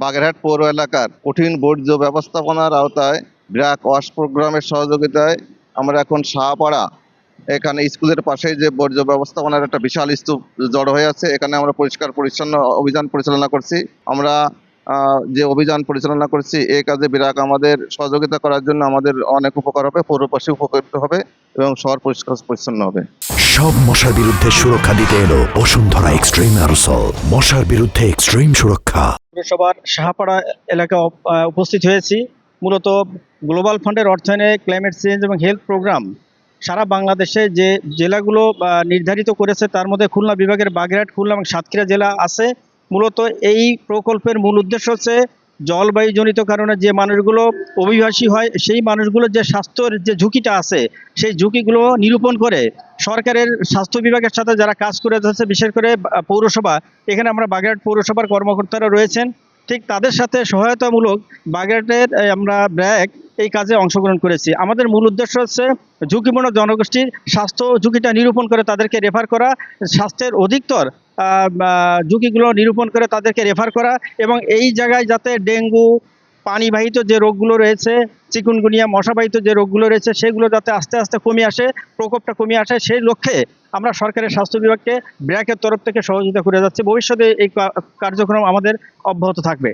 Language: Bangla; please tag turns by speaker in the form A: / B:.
A: বাগেরহাট পৌর এলাকার কঠিন বর্জ্য ব্যবস্থাপনার আওতায় ব্র্যাক ওয়াশ প্রোগ্রামের সহযোগিতায় আমরা এখন শাহপাড়া এখানে স্কুলের পাশে যে বর্জ্য ব্যবস্থাপনার একটা বিশাল স্তূপ জড়ো হয়ে আছে, এখানে আমরা পরিষ্কার পরিচ্ছন্ন অভিযান পরিচালনা করছি। আমরা যে অভিযান পরিচালনা করছি এই কাজে ব্র্যাক আমাদের সহযোগিতা করার জন্য আমাদের অনেক উপকার হবে, পৌরবাসী উপকৃত হবে এবং শহর পরিষ্কার পরিচ্ছন্ন হবে।
B: সব মশার বিরুদ্ধে সুরক্ষা দিতে এলো বসুন্ধরা এক্সট্রিম অ্যারোসল, মশার বিরুদ্ধে এক্সট্রিম সুরক্ষা।
C: পৌরসভার শাহপাড়া এলাকা উপস্থিত হয়েছি। মূলত গ্লোবাল ফান্ডের অর্থায়নে ক্লাইমেট চেঞ্জ এবং হেলথ প্রোগ্রাম সারা বাংলাদেশে যে জেলাগুলো নির্ধারিত করেছে তার মধ্যে খুলনা বিভাগের বাগেরহাট, খুলনা এবং সাতক্ষীরা জেলা আছে। মূলত এই প্রকল্পের মূল উদ্দেশ্য হচ্ছে জলবায়ুজনিত কারণে যে মানুষগুলো অভিবাসী হয় সেই মানুষগুলোর যে স্বাস্থ্যের যে ঝুঁকিটা আছে সেই ঝুঁকিগুলো নিরূপণ করে সরকারের স্বাস্থ্য বিভাগের সাথে যারা কাজ করে যাচ্ছে, বিশেষ করে পৌরসভা, এখানে আমরা বাগেরহাট পৌরসভার কর্মকর্তারা রয়েছেন, ঠিক তাদের সাথে সহায়তামূলক বাগেরহাটের আমরা ব্র্যাক এই কাজে অংশগ্রহণ করেছি। আমাদের মূল উদ্দেশ্য হচ্ছে ঝুঁকিপূর্ণ জনগোষ্ঠীর স্বাস্থ্য ঝুঁকিটা নিরূপণ করে তাদেরকে রেফার করা, স্বাস্থ্যের অধিকতর ঝুঁকিগুলো নিরূপণ করে তাদেরকে রেফার করা, এবং এই জায়গায় যাতে ডেঙ্গু, পানিবাহিত যে রোগগুলো রয়েছে, চিকুনগুনিয়া, মশাবাহিত যে রোগগুলো রয়েছে সেগুলো যাতে আস্তে আস্তে কমে আসে, প্রকোপটা কমে আসে, সেই লক্ষ্যে আমরা সরকারের স্বাস্থ্য বিভাগকে ব্র্যাকের তরফ থেকে সহযোগিতা করে যাচ্ছি। ভবিষ্যতে এই কার্যক্রম আমাদের অব্যাহত থাকবে।